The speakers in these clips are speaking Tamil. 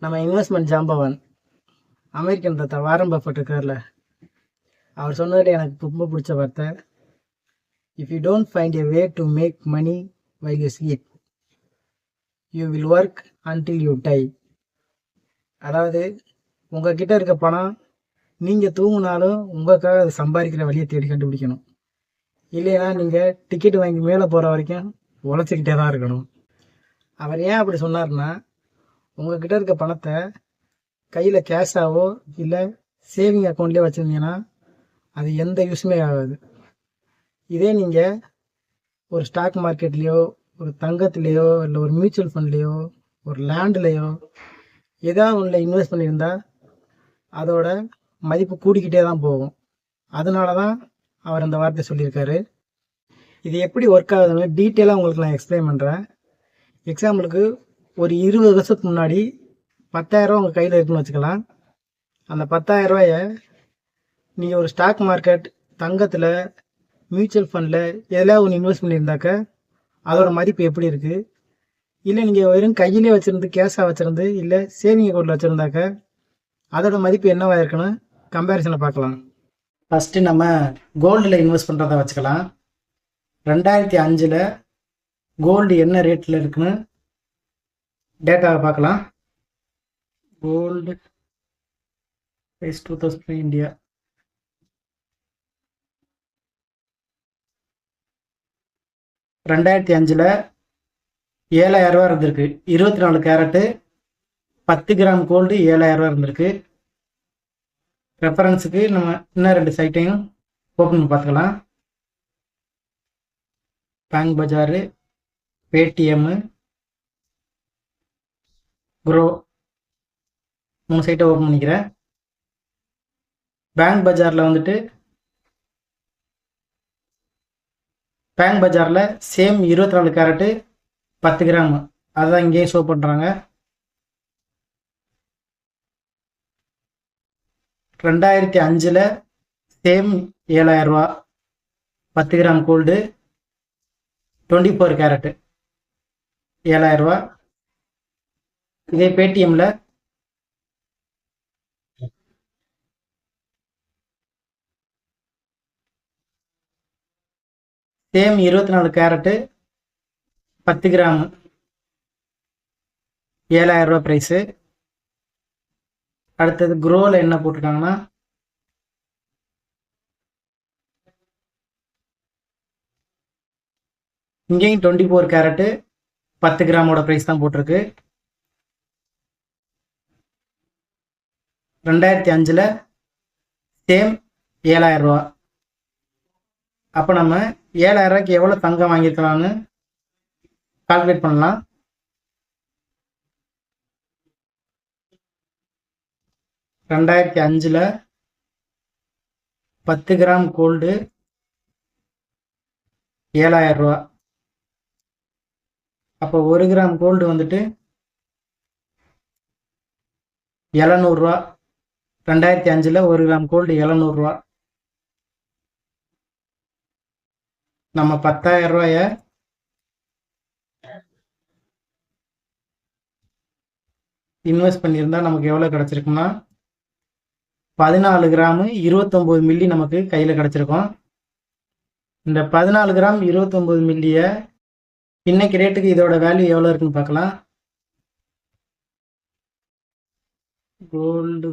நம்ம இன்வெஸ்ட்மெண்ட் ஜாம்பவான் அமெரிக்கன் தாத்தா வாரன் பஃபட் இருக்கார்ல, அவர் சொன்னதில் எனக்கு ரொம்ப பிடிச்ச வார்த்தை, if you don't find a way to make money while you sleep you will work until you die. அதாவது உங்ககிட்ட இருக்க பணம் நீங்கள் தூங்கினாலும் உங்களுக்காக அதை சம்பாதிக்கிற வழியை தேடி கண்டுபிடிக்கணும். இல்லைன்னா நீங்கள் டிக்கெட் வாங்கி மேலே போகிற வரைக்கும் உழைச்சிக்கிட்டே தான் இருக்கணும். அவர் ஏன் அப்படி சொன்னார்னா, உங்ககிட்ட இருக்க பணத்தை கையில் கேஷாவோ இல்லை சேவிங் அக்கௌண்ட்லேயே வச்சுருந்தீங்கன்னா அது எந்த யூஸுமே ஆகாது. இதே நீங்கள் ஒரு ஸ்டாக் மார்க்கெட்லேயோ ஒரு தங்கத்துலேயோ இல்லை ஒரு மியூச்சுவல் ஃபண்ட்லேயோ ஒரு லேண்ட்லேயோ ஏதாவது ஒன்றில் இன்வெஸ்ட் பண்ணியிருந்தா அதோட மதிப்பு கூடிக்கிட்டே தான் போகும். அதனால தான் அவர் அந்த வார்த்தை சொல்லியிருக்காரு. இது எப்படி ஒர்க் ஆகுதுன்னு டீட்டெயிலாக உங்களுக்கு நான் எக்ஸ்பிளைன் பண்ணுறேன். எக்ஸாம்பிளுக்கு ஒரு 20 வருஷத்துக்கு முன்னாடி 10,000 உங்கள் கையில் இருக்குன்னு வச்சுக்கலாம். அந்த 10,000 ரூபாயை நீங்கள் ஒரு ஸ்டாக் மார்க்கெட், தங்கத்தில், மியூச்சுவல் ஃபண்டில் எதில் ஒன்று இன்வெஸ்ட் பண்ணியிருந்தாக்க அதோட மதிப்பு எப்படி இருக்குது, இல்லை நீங்கள் வெறும் கையிலே வச்சுருந்து கேஷாக வச்சுருந்து இல்லை சேவிங் அக்கௌண்ட்டில் வச்சுருந்தாக்க அதோட மதிப்பு என்னவாக இருக்குன்னு கம்பேரிசனை பார்க்கலாம். ஃபஸ்ட்டு நம்ம கோல்டில் இன்வெஸ்ட் பண்ணுறத வச்சுக்கலாம். 2005 கோல்டு என்ன ரேட்டில் இருக்குன்னு டேட்டாவை பார்க்கலாம். Gold price 2000 India. $2005 7,000 ரூபா இருந்திருக்கு. 24 கேரட்டு 10 கிராம் கோல்டு 7,000 ரூபா இருந்திருக்கு. ரெஃபரன்ஸுக்கு நம்ம இன்னும் 2 சைட்டையும் ஓப்பன் பண்ணி பார்த்துக்கலாம். பேங்க் பஜாரு, பேடிஎம்மு, க்ரோ 3 சைட்டை ஓப்பன் பண்ணிக்கிறேன். பேங்க் பஜாரில் வந்துட்டு பேங்க் பஜாரில் சேம் 24 கேரட்டு 10 கிராம் அதுதான் இங்கேயும் ஷோ பண்ணுறாங்க. 2005 சேம் 7,000 ரூபா 10 கிராம் கோல்டு 24 கேரட்டு 7,000 ரூபா. இதே பேடிஎம்மில் சேம் 24 கேரட்டு 10 கிராம் 7,000 ரூபா ப்ரைஸு. அடுத்தது க்ரோவில் என்ன போட்டிருக்காங்கன்னா, இங்கேயும் 24 கேரட்டு 10 கிராமோட ப்ரைஸ் தான் போட்டிருக்கு. 2005 சேம் 7,000 ரூபா. அப்போ நம்ம 7,000 ரூபாய்க்கு எவ்வளோ தங்கம் வாங்கியிருக்கலாம்னு கால்குலேட் பண்ணலாம். $2005 10 கிராம் கோல்டு 7,000 ரூபா. அப்போ 1 கிராம் கோல்டு வந்துட்டு 700 ரூபா. 2005 1 கிராம் கோல்டு 700 ரூபா. நம்ம 10,000 ரூபாய இன்வெஸ்ட் பண்ணியிருந்தா நமக்கு எவ்வளோ கிடச்சிருக்குன்னா 14 கிராம் 29 மில்லி நமக்கு கையில் கிடச்சிருக்கும். இந்த 14 கிராம் 29 மில்லியை இன்னைக்கு ரேட்டுக்கு இதோட வேல்யூ எவ்வளோ இருக்குன்னு பார்க்கலாம். கோல்டு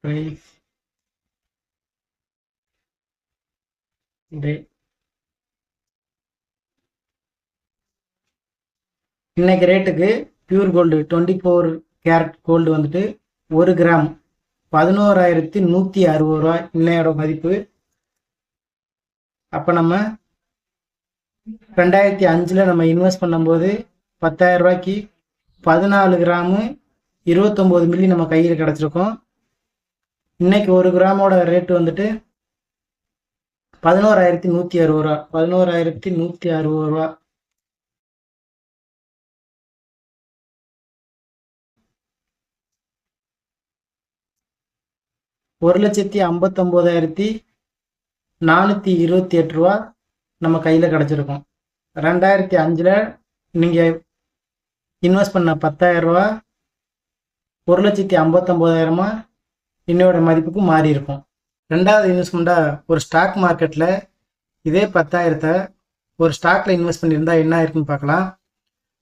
ப்ரைஸ் டே இன்னைக்கு ரேட்டுக்கு பியூர் கோல்டு 24 கேரட் கோல்டு வந்துட்டு 1 கிராம் 11,160 ரூபா இன்னையோட மதிப்பு. அப்போ நம்ம 2005 நம்ம இன்வெஸ்ட் பண்ணும்போது 10,000 ரூபாய்க்கு 14 கிராமு 29 மில்லி நம்ம கையில் கிடச்சிருக்கோம். இன்னைக்கு 1 கிராமோட ரேட்டு வந்துட்டு 11,160 ரூபா. 11,160 ரூபா. $1,59,428 ரூபா நம்ம கையில் கிடச்சிருக்கோம். 2005 நீங்கள் இன்வெஸ்ட் பண்ண 10,000 ரூபா 1,59,000 இன்னையோட மதிப்புக்கு மாறி இருக்கும். ரெண்டாவது இன்வெஸ்ட்மெண்ட்டாக ஒரு ஸ்டாக் மார்க்கெட்டில் இதே 10,000 ஒரு ஸ்டாக்ல இன்வெஸ்ட் பண்ணியிருந்தா என்ன இருக்குன்னு பார்க்கலாம்.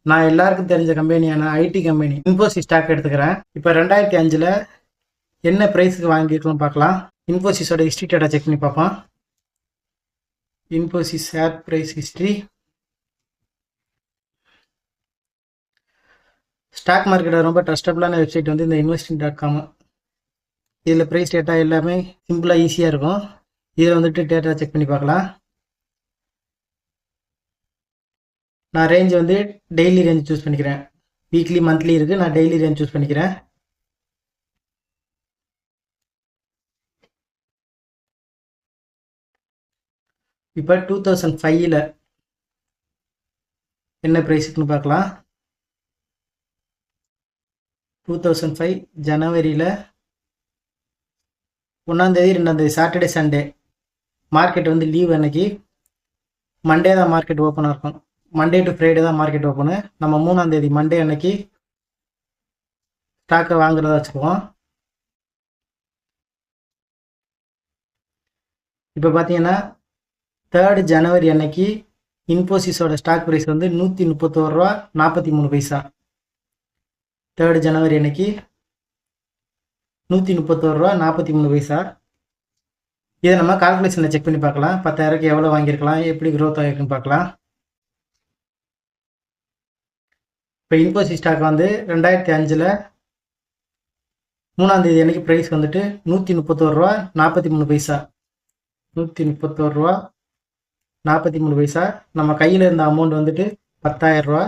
நான் எல்லாருக்கும் தெரிஞ்ச கம்பெனியான ஐடி கம்பெனி இன்ஃபோசிஸ் ஸ்டாக் எடுத்துக்கிறேன். இப்போ 2005 என்ன ப்ரைஸுக்கு வாங்கியிருக்கோம் பார்க்கலாம். இன்ஃபோசிஸோட ஹிஸ்ட்ரி டேட்டா செக் பண்ணி பார்ப்போம். Infosys share price history. Stock மார்க்கெட்டை ரொம்ப ட்ரஸ்டபுளான வெப்சைட் வந்து இந்த investing.com. இதில் ப்ரைஸ் டேட்டா எல்லாமே சிம்பிளாக ஈஸியாக இருக்கும். இதில் வந்துட்டு டேட்டா செக் பண்ணி பார்க்கலாம். நான் ரேஞ்ச் வந்து டெய்லி ரேஞ்ச் சூஸ் பண்ணிக்கிறேன். வீக்லி மந்த்லி இருக்குது, நான் டெய்லி ரேஞ்ச் சூஸ் பண்ணிக்கிறேன். இப்போ 2005 என்ன ப்ரைஸுக்குன்னு பார்க்கலாம். 2005 ஜனவரியில் 1ஆம் தேதி 2ஆம் தேதி சாட்டர்டே சண்டே மார்க்கெட் வந்து லீவ் அன்னைக்கு. மண்டே தான் மார்க்கெட் ஓப்பனாக இருக்கும். மண்டே டு ஃப்ரைடே தான் மார்க்கெட் ஓப்பனு. நம்ம 3ஆம் தேதி மண்டே அன்னைக்கு ஸ்டாக்கை வாங்குறதா வச்சுக்குவோம். இப்போ பார்த்தீங்கன்னா 3rd ஜனவரி அன்னைக்கு இன்ஃபோசிஸோட ஸ்டாக் ப்ரைஸ் வந்து 131 ரூபா 43 பைசா. 3rd ஜனவரி அன்னைக்கு 131 ரூபா 43 பைசா. இதை நம்ம கால்குலேஷனில் செக் பண்ணி பார்க்கலாம். 10,000க்கு எவ்வளோ வாங்கியிருக்கலாம், எப்படி க்ரோத் ஆகிருக்குன்னு பார்க்கலாம். இப்போ இன்ஃபோசிஸ் ஸ்டாக் வந்து 2005 3ஆம் தேதி அன்னைக்கு ப்ரைஸ் வந்துட்டு 131 ரூபா 43 பைசா. 131 ரூபா 43 பைசா. நம்ம கையில் இருந்த அமௌண்ட் வந்துட்டு 10,000 ரூபா.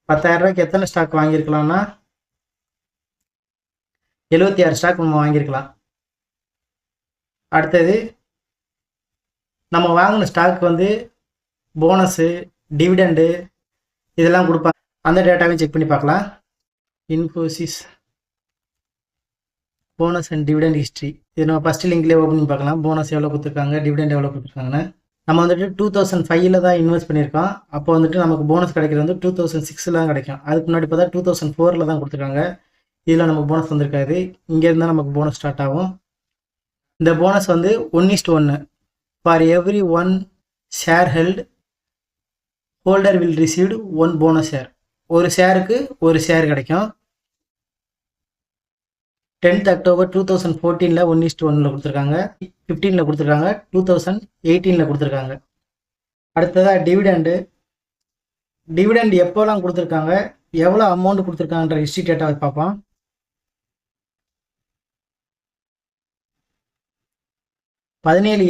10,000 ரூபாய்க்கு எத்தனை ஸ்டாக் வாங்கியிருக்கலாம்னா 76 ஸ்டாக் நம்ம வாங்கியிருக்கலாம். அடுத்தது நம்ம வாங்கின ஸ்டாக் வந்து போனஸு, டிவிடெண்டு இதெல்லாம் கொடுப்பாங்க. அந்த டேட்டாவையும் செக் பண்ணி பார்க்கலாம். Infosys bonus and dividend history இது நம்ம ஃபஸ்ட்டு லிங்க்லேயே ஓப்பன் பண்ணி பார்க்கலாம். போனஸ் எவ்வளோ கொடுத்துருக்காங்க, டிவிடெண்ட் எவ்வளோ கொடுத்துருக்காங்கன்னு. நம்ம வந்துட்டு 2005 தான் இன்வெஸ்ட் பண்ணியிருக்கோம். அப்போ வந்துட்டு நமக்கு போனஸ் கிடைக்கிறது வந்து 2006 தான் கிடைக்கும். அதுக்கு முன்னாடி பார்த்தா 2004 தான் கொடுத்துருக்காங்க. இதில் நமக்கு போனஸ் வந்திருக்காது. இங்கேருந்து தான் நமக்கு போனஸ் ஸ்டார்ட் ஆகும். இந்த போனஸ் வந்து 1:1 for every 1 share held holder will received 1 bonus share. ஒரு ஷேருக்கு ஒரு ஷேர் கிடைக்கும். 10th October 2014 1:1 கொடுத்துருக்காங்க. 15 கொடுத்துருக்காங்க. 2018 கொடுத்துருக்காங்க. அடுத்ததாக டிவிடெண்ட் எப்போலாம் கொடுத்துருக்காங்க, எவ்வளோ அமௌண்ட் கொடுத்துருக்காங்கன்ற ஹிஸ்ட்ரி டேட்டாவை பார்ப்போம்.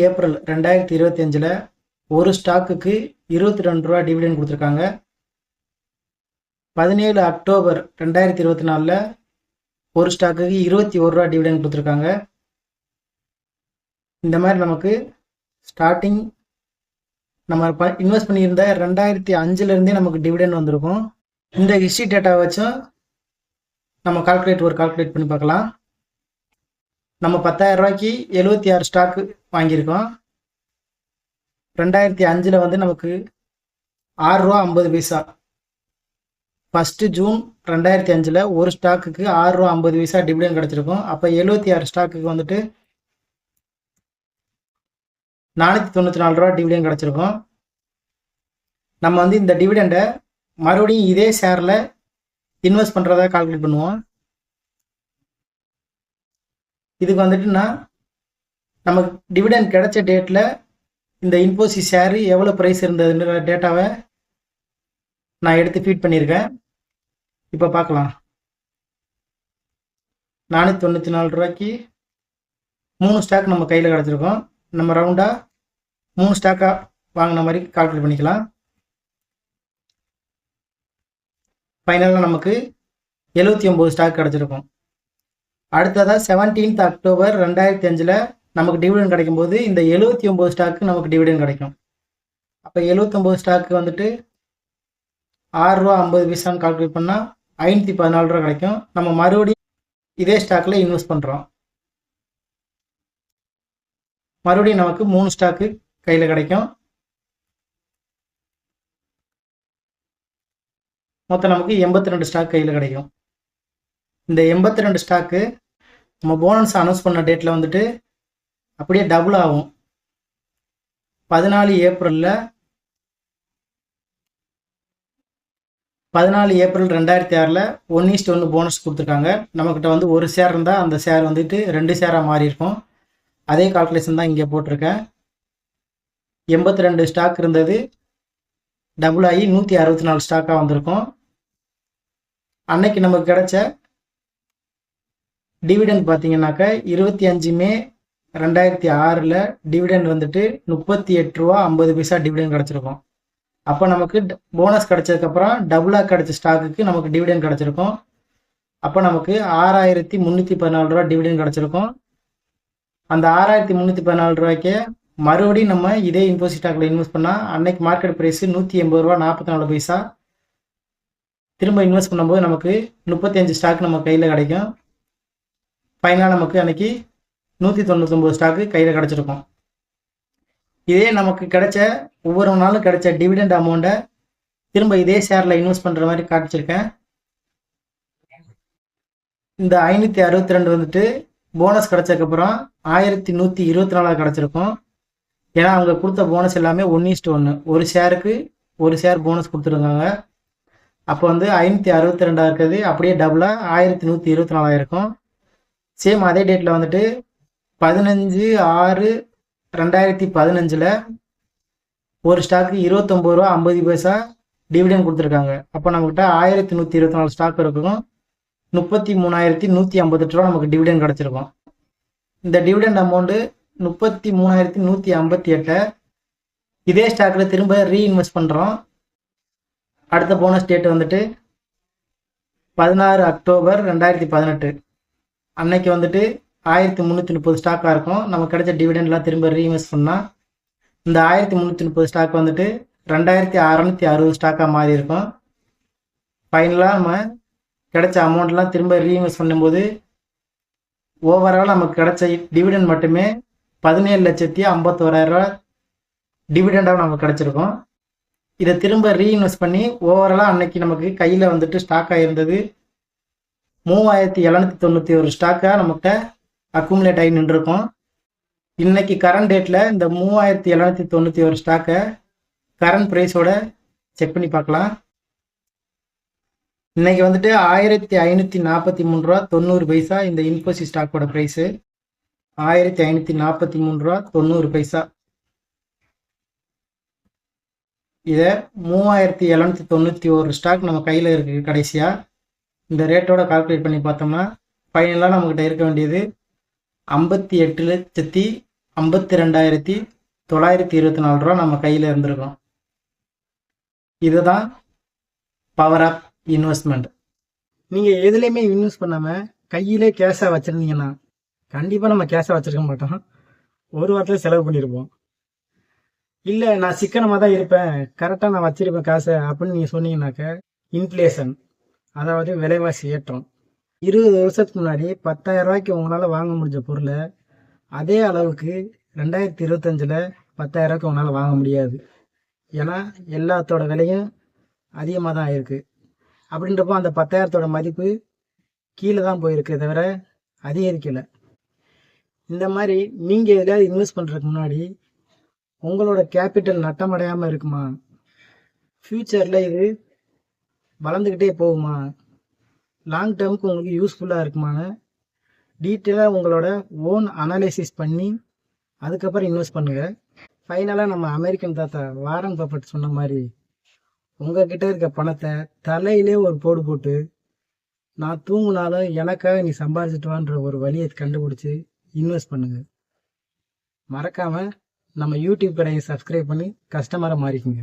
April 17, 2025 ஒரு ஸ்டாக்குக்கு 22 ரூபா டிவிடெண்ட் கொடுத்துருக்காங்க. 17 October 2024 ஒரு ஸ்டாக்குக்கு 21 ரூபா டிவிடெண்ட் கொடுத்துருக்காங்க. இந்த மாதிரி நமக்கு ஸ்டார்டிங் நம்ம இன்வெஸ்ட் பண்ணியிருந்த 2005 நமக்கு டிவிடெண்ட் வந்திருக்கும். இந்த ஹிஸ்ட்ரி டேட்டா வச்சும் நம்ம கால்குலேட் பண்ணி பார்க்கலாம். நம்ம 10,000 ரூபாய்க்கு 76 ஸ்டாக்கு வாங்கியிருக்கோம். 2005 வந்து நமக்கு 6 ரூபா 50 பைசா. 1 ஜூன் 2005 ஒரு ஸ்டாக்குக்கு 6 ரூபா 50 பைசா டிவிடெண்ட் கிடச்சிருக்கும். அப்போ 76 ஸ்டாக்குக்கு வந்துட்டு 494 ரூபா டிவிடெண்ட் கிடச்சிருக்கும். நம்ம வந்து இந்த டிவிடெண்டை மறுபடியும் இதே ஷேரில் இன்வெஸ்ட் பண்ணுறதா கால்குலேட் பண்ணுவோம். இதுக்கு வந்துட்டுன்னா நமக்கு டிவிடெண்ட் கிடைச்ச டேட்டில் இந்த இன்ஃபோசிஸ் ஷேரு எவ்வளோ ப்ரைஸ் இருந்ததுன்ற டேட்டாவை நான் எடுத்து ஃபீட் பண்ணியிருக்கேன். இப்போ பார்க்கலாம். 494 ரூபாய்க்கு 3 ஸ்டாக் நம்ம கையில் கிடச்சிருக்கோம். நம்ம ரவுண்டாக 3 ஸ்டாக்காக வாங்கின மாதிரி கால்குலேட் பண்ணிக்கலாம். ஃபைனலாக நமக்கு 79 ஸ்டாக் கிடச்சிருக்கும். அடுத்ததாக 17th October 2005 நமக்கு டிவிடெண்ட் கிடைக்கும்போது இந்த 79 ஸ்டாக்கு நமக்கு டிவிடெண்ட் கிடைக்கும். அப்போ 79 ஸ்டாக்கு வந்துட்டு 6 ரூபா 50 பைசான்னு கால்குலேட் பண்ணால் 514 ரூபா கிடைக்கும். நம்ம மறுபடியும் இதே ஸ்டாக்கில் இன்வெஸ்ட் பண்ணுறோம். மறுபடியும் நமக்கு 3 ஸ்டாக்கு கையில் கிடைக்கும். மொத்தம் நமக்கு 82 ஸ்டாக் கையில் கிடைக்கும். இந்த 82 ஸ்டாக்கு நம்ம போனஸ் அனௌன்ஸ் பண்ண டேட்டில் வந்துட்டு அப்படியே டபுள் ஆகும். 14 ஏப்ரலில் 2006 1:1 போனஸ் கொடுத்துருக்காங்க. நம்மக்கிட்ட வந்து ஒரு ஷேர் இருந்தால் அந்த ஷேர் வந்துட்டு 2 ஷேராக மாறி இருக்கும். அதே கால்குலேஷன் தான் இங்கே போட்டிருக்கேன். 82 ஸ்டாக் இருந்தது, டபுள் ஆகி 164 ஸ்டாக்காக வந்திருக்கும். அன்னைக்கு நமக்கு கிடைச்ச டிவிடெண்ட் பார்த்தீங்கன்னாக்கா 25 மே 2006 டிவிடெண்ட் வந்துட்டு 38 ரூபா 50 பைசா டிவிடெண்ட் கிடச்சிருக்கும். அப்போ நமக்கு போனஸ் கிடச்சதுக்கப்புறம் டபுளாக கிடச்ச ஸ்டாக்குக்கு நமக்கு டிவிடெண்ட் கிடச்சிருக்கும். அப்போ நமக்கு 6314 ரூபா டிவிடெண்ட் கிடச்சிருக்கும். அந்த 6314 ரூபாய்க்கு மறுபடியும் நம்ம இதே இன்ஃபோசிஸ் ஸ்டாக்கில் இன்வெஸ்ட் பண்ணால் அன்னைக்கு மார்க்கெட் ப்ரைஸு 180 ரூபா 44 பைசா. திரும்ப இன்வெஸ்ட் பண்ணும்போது நமக்கு 35 ஸ்டாக் நம்ம கையில் கிடைக்கும். ஃபைனலாக நமக்கு அன்னைக்கு 199 ஸ்டாக்கு கையில் கிடச்சிருக்கும். இதே நமக்கு கிடைச்ச ஒவ்வொரு நாளும் கிடைச்ச டிவிடெண்ட் அமௌண்ட்டை திரும்ப இதே ஷேரில் இன்வெஸ்ட் பண்ணுற மாதிரி காட்டிச்சிருக்கேன். இந்த 562 வந்துட்டு போனஸ் கிடச்சதுக்கப்புறம் 1124 கிடச்சிருக்கும். ஏன்னா அவங்க கொடுத்த போனஸ் எல்லாமே 1:1, ஒரு ஷேருக்கு ஒரு ஷேர் போனஸ் கொடுத்துருக்காங்க. அப்போ வந்து 562 இருக்கிறது அப்படியே டபுளாக 1124 இருக்கும். சேம் அதே டேட்டில் வந்துட்டு 15/6/2015 ஒரு ஸ்டாக்கு 29 ரூபா 50 பைசா டிவிடெண்ட் கொடுத்துருக்காங்க. அப்போ நம்மக்கிட்ட 1124 ஸ்டாக் இருக்கும். 33,158 ரூபா நமக்கு டிவிடெண்ட் கிடச்சிருக்கும். இந்த டிவிடெண்ட் அமௌண்ட்டு 33,158 இதே ஸ்டாக்கில் திரும்ப ரீஇன்வெஸ்ட் பண்ணுறோம். அடுத்த போனஸ் டேட் வந்துட்டு 16 அக்டோபர் 2018. அன்னைக்கு வந்துட்டு 1330 ஸ்டாக்காக இருக்கும். நமக்கு கிடைச்ச டிவிடெண்ட்லாம் திரும்ப ரீஇன்வெஸ்ட் பண்ணால் இந்த 1330 ஸ்டாக் வந்துட்டு 2660 ஸ்டாக்காக மாறி இருக்கும். ஃபைனலாக நம்ம கிடைச்ச அமௌண்ட்லாம் திரும்ப ரீஇன்வெஸ்ட் பண்ணும்போது ஓவரால் நமக்கு கிடைச்ச டிவிடெண்ட் மட்டுமே 17,51,000 ரூபா டிவிடெண்டாக நமக்கு கிடச்சிருக்கும். இதை திரும்ப ரீஇன்வெஸ்ட் பண்ணி ஓவராலாக அன்னைக்கு நமக்கு கையில் வந்துட்டு ஸ்டாக்காக இருந்தது 3791 ஸ்டாக்காக நம்மகிட்ட அக்குமுலேட் ஆகி நின்றுருக்கும். இன்னைக்கு கரண்ட் டேட்டில் இந்த 3791 ஸ்டாக்கை கரண்ட் ப்ரைஸோட செக் பண்ணி பார்க்கலாம். இன்னைக்கு வந்துட்டு 1543 ரூபா 90 பைசா இந்த இன்ஃபோசிஸ் ஸ்டாக்கோட ப்ரைஸு. 1543 ரூபா 90 பைசா. இதை 3791 ஸ்டாக் நம்ம கையில் இருக்குது. கடைசியாக இந்த ரேட்டோட கால்குலேட் பண்ணி பார்த்தோம்னா ஃபைனலாக நம்மக்கிட்ட இருக்க வேண்டியது 58,52,924 ரூபா நம்ம கையில் இருந்திருக்கோம். இதுதான் பவர் ஆஃப் இன்வெஸ்ட்மெண்ட். நீங்கள் எதுலேயுமே இன்வெஸ்ட் பண்ணாமல் கையிலே கேஷாக வச்சுருந்தீங்கன்னா கண்டிப்பாக நம்ம கேஷாக வச்சுருக்க மாட்டோம். ஒரு வாரத்தில் செலவு பண்ணியிருப்போம். இல்லை நான் சிக்கனமாக தான் இருப்பேன், கரெக்டாக நான் வச்சுருப்பேன் காசை அப்படின்னு நீங்கள் சொன்னீங்கன்னாக்க இன்ஃப்ளேஷன், அதாவது விலைவாசி ஏற்றம். 20 வருஷத்துக்கு முன்னாடி 10,000 ரூபாய்க்கு உங்களால் வாங்க முடிஞ்ச பொருளை அதே அளவுக்கு 2025 10,000 ரூபாய்க்கு உங்களால் வாங்க முடியாது. ஏன்னா எல்லாத்தோட விலையும் அதிகமாக தான் ஆயிருக்கு. அப்படின்றப்போ அந்த 10,000தோட மதிப்பு கீழே தான் போயிருக்கு தவிர அதிகரிக்கலை. இந்த மாதிரி நீங்கள் எதுலையாவது இன்வெஸ்ட் பண்ணுறதுக்கு முன்னாடி உங்களோட கேபிட்டல் நட்டமடையாமல் இருக்குமா, ஃப்யூச்சரில் இது வளர்ந்துக்கிட்டே போகுமா, லாங் டேர்முக்கு உங்களுக்கு யூஸ்ஃபுல்லாக இருக்குமான்னு டீட்டெயிலாக உங்களோட ஓன் அனாலிசிஸ் பண்ணி அதுக்கப்புறம் இன்வெஸ்ட் பண்ணுங்கள். ஃபைனலாக நம்ம அமெரிக்கன் தாத்தா வாரன் பஃபெட் சொன்ன மாதிரி உங்ககிட்ட இருக்க பணத்தை தலையிலே ஒரு போடு போட்டு நான் தூங்குனாலும் எனக்காக நீ சம்பாதிச்சிட்டு வான்ற ஒரு வழியை கண்டுபிடிச்சி இன்வெஸ்ட் பண்ணுங்கள். மறக்காமல் நம்ம யூடியூப் கடையை சப்ஸ்கிரைப் பண்ணி கஸ்டமரை மாறிக்குங்க.